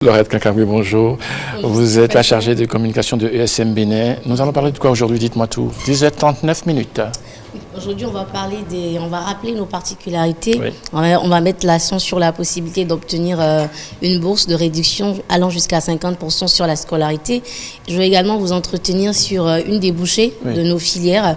Laurette Kankangui, bonjour. Bonjour. Vous êtes la chargée de communication de ESM Bénin. Nous allons parler de quoi aujourd'hui? Dites-moi tout. 10h39 minutes. Aujourd'hui, on va rappeler nos particularités. Oui. On va mettre l'accent sur la possibilité d'obtenir une bourse de réduction allant jusqu'à 50% sur la scolarité. Je vais également vous entretenir sur une débouchée de nos filières.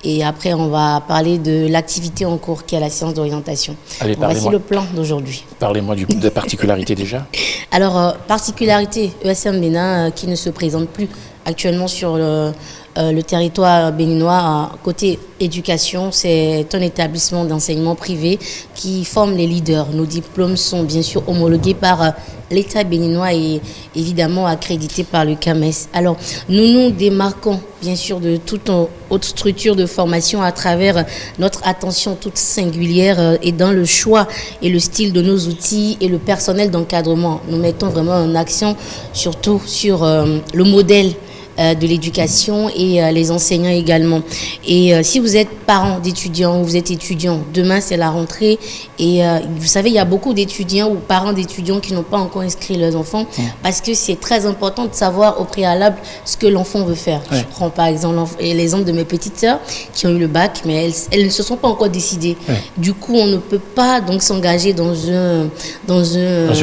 Et après, on va parler de l'activité en cours qui est la séance d'orientation. Allez, Voici le plan d'aujourd'hui. Parlez-moi des particularités déjà. Alors, particularité, ESM Bénin qui ne se présente plus actuellement sur le territoire béninois. Côté éducation, c'est un établissement d'enseignement privé qui forme les leaders. Nos diplômes sont bien sûr homologués par l'État béninois et évidemment accrédités par le CAMES. Alors, nous nous démarquons bien sûr de toute autre structure de formation à travers notre attention toute singulière et dans le choix et le style de nos outils et le personnel d'encadrement. Nous mettons vraiment un accent surtout sur le modèle de l'éducation et les enseignants également. Et si vous êtes parent d'étudiants ou vous êtes étudiant, demain c'est la rentrée et vous savez, il y a beaucoup d'étudiants ou parents d'étudiants qui n'ont pas encore inscrit leurs enfants parce que c'est très important de savoir au préalable ce que l'enfant veut faire. Je prends par exemple l'exemple de mes petites sœurs qui ont eu le bac, mais elles ne se sont pas encore décidées. Du coup, on ne peut pas donc s'engager dans une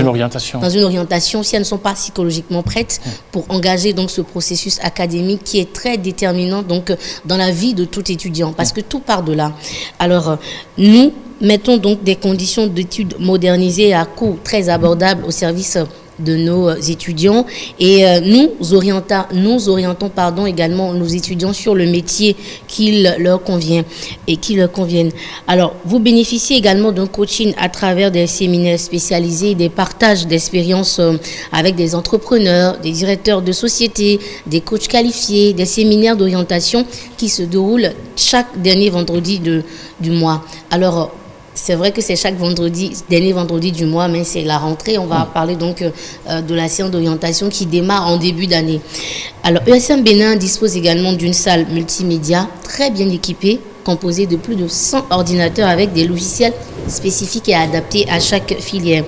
orientation si elles ne sont pas psychologiquement prêtes pour engager donc ce processus académique qui est très déterminant donc dans la vie de tout étudiant parce que tout part de là. Alors nous mettons donc des conditions d'études modernisées à coût très abordable au service de nos étudiants et nous orientons également nos étudiants sur le métier qui leur convient et qui leur conviennent. Alors, vous bénéficiez également d'un coaching à travers des séminaires spécialisés, des partages d'expériences avec des entrepreneurs, des directeurs de sociétés, des coachs qualifiés, des séminaires d'orientation qui se déroulent chaque dernier vendredi du mois. Alors, c'est vrai que c'est chaque dernier vendredi du mois, mais c'est la rentrée. On va parler donc de la séance d'orientation qui démarre en début d'année. Alors, ESM Bénin dispose également d'une salle multimédia très bien équipée, composée de plus de 100 ordinateurs avec des logiciels spécifiques et adaptés à chaque filière.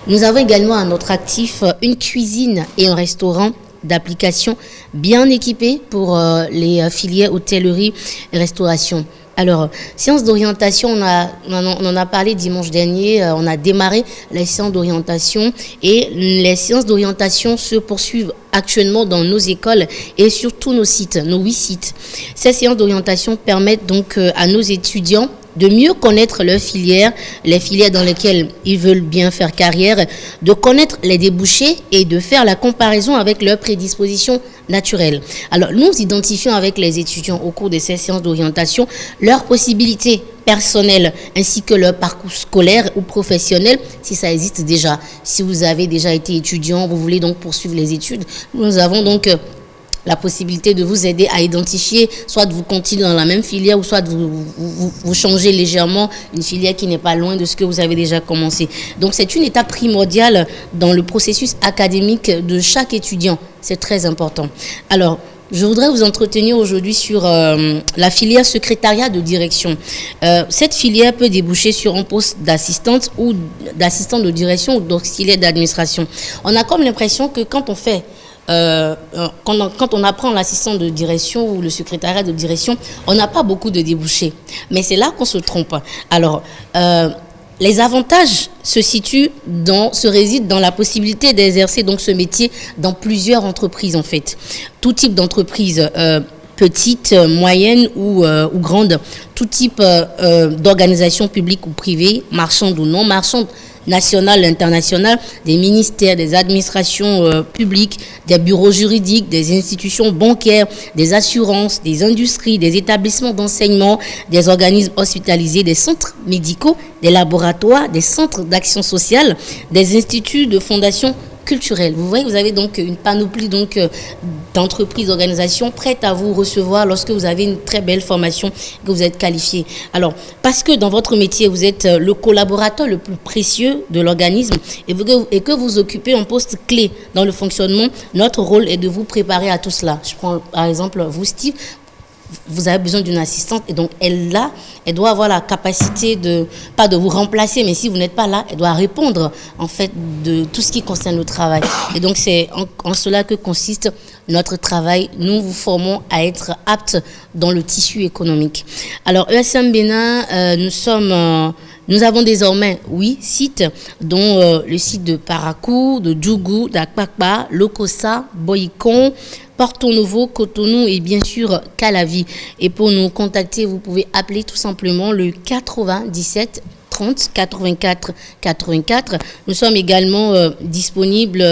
Nous avons également à notre actif une cuisine et un restaurant d'applications bien équipés pour les filières hôtellerie et restauration. Alors, séance d'orientation, on en a parlé dimanche dernier, on a démarré les séances d'orientation et les séances d'orientation se poursuivent actuellement dans nos écoles et sur tous nos sites, nos 8 sites. Ces séances d'orientation permettent donc à nos étudiants de mieux connaître leurs filières, les filières dans lesquelles ils veulent bien faire carrière, de connaître les débouchés et de faire la comparaison avec leurs prédispositions naturelles. Alors, nous identifions avec les étudiants au cours de ces séances d'orientation leurs possibilités personnelles ainsi que leur parcours scolaire ou professionnel, si ça existe déjà. Si vous avez déjà été étudiant, vous voulez donc poursuivre les études, nous avons donc la possibilité de vous aider à identifier, soit de vous continuer dans la même filière ou soit de vous changer légèrement une filière qui n'est pas loin de ce que vous avez déjà commencé. Donc, c'est une étape primordiale dans le processus académique de chaque étudiant. C'est très important. Alors, je voudrais vous entretenir aujourd'hui sur la filière secrétariat de direction. Cette filière peut déboucher sur un poste d'assistante ou d'assistante de direction ou d'auxiliaire d'administration. On a comme l'impression que quand on fait quand on apprend l'assistant de direction ou le secrétariat de direction, on n'a pas beaucoup de débouchés. Mais c'est là qu'on se trompe. Alors, les avantages se résident dans la possibilité d'exercer donc ce métier dans plusieurs entreprises en fait. Tout type d'entreprise, petites, moyennes ou grandes, tout type d'organisation publique ou privée, marchande ou non marchande, nationales, internationales, des ministères, des administrations publiques, des bureaux juridiques, des institutions bancaires, des assurances, des industries, des établissements d'enseignement, des organismes hospitalisés, des centres médicaux, des laboratoires, des centres d'action sociale, des instituts de fondation culturelle. Vous voyez, vous avez donc une panoplie donc d'entreprises, d'organisations prêtes à vous recevoir lorsque vous avez une très belle formation, que vous êtes qualifié. Alors, parce que dans votre métier, vous êtes le collaborateur le plus précieux de l'organisme et que vous occupez un poste clé dans le fonctionnement, notre rôle est de vous préparer à tout cela. Je prends par exemple vous, Steve. vous avez besoin d'une assistante. Et donc, elle doit avoir la capacité pas de vous remplacer, mais si vous n'êtes pas là, elle doit répondre, en fait, de tout ce qui concerne le travail. Et donc, c'est en cela que consiste notre travail. Nous vous formons à être aptes dans le tissu économique. Alors, ESM Bénin, nous avons désormais 8 sites, dont le site de Parakou, de Djougou, d'Akpakpa, Lokossa, Boyikon, Porto Novo, Cotonou et bien sûr Calavi. Et pour nous contacter, vous pouvez appeler tout simplement le 97 30 84 84. Nous sommes également disponibles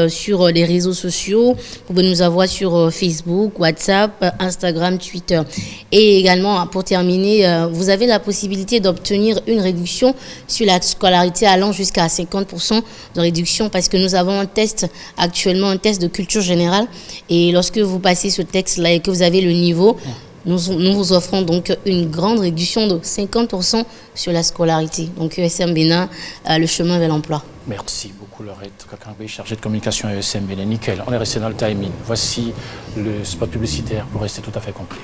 sur les réseaux sociaux. Vous pouvez nous avoir sur Facebook, WhatsApp, Instagram, Twitter. Et également, pour terminer, vous avez la possibilité d'obtenir une réduction sur la scolarité allant jusqu'à 50% de réduction parce que nous avons actuellement un test de culture générale. Et lorsque vous passez ce texte-là et que vous avez le niveau, nous vous offrons donc une grande réduction de 50% sur la scolarité. Donc ESM Bénin, le chemin vers l'emploi. Merci beaucoup Laurette Kakangbe, chargée de communication à ESM Bénin. Nickel, on est resté dans le timing. Voici le spot publicitaire pour rester tout à fait complet.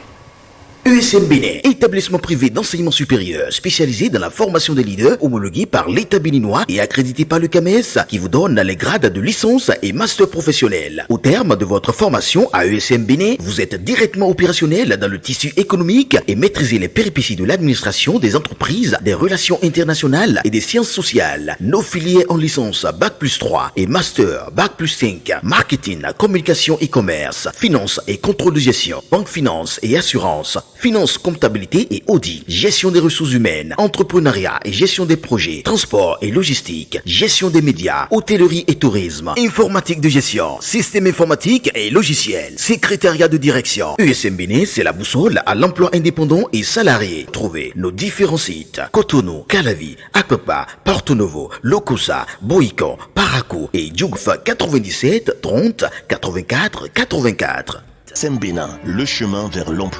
ESM Bénin, établissement privé d'enseignement supérieur spécialisé dans la formation des leaders, homologué par l'État béninois et accrédité par le CAMES, qui vous donne les grades de licence et master professionnel. Au terme de votre formation à ESM Bénin, vous êtes directement opérationnel dans le tissu économique et maîtrisez les péripéties de l'administration des entreprises, des relations internationales et des sciences sociales. Nos filières en licence Bac+3 et master Bac+5, marketing, communication et commerce, finance et contrôle de gestion, banque finance et assurance, finance, comptabilité et audit, gestion des ressources humaines, entrepreneuriat et gestion des projets, transport et logistique, gestion des médias, hôtellerie et tourisme, informatique de gestion, système informatique et logiciel, secrétariat de direction. ESM Bénin, c'est la boussole à l'emploi indépendant et salarié. Trouvez nos différents sites: Cotonou, Calavi, Akpakpa, Porto Novo, Lokossa, Boyikon, Parakou et Djougfa 97 30 84 84. ESM Bénin, le chemin vers l'emploi.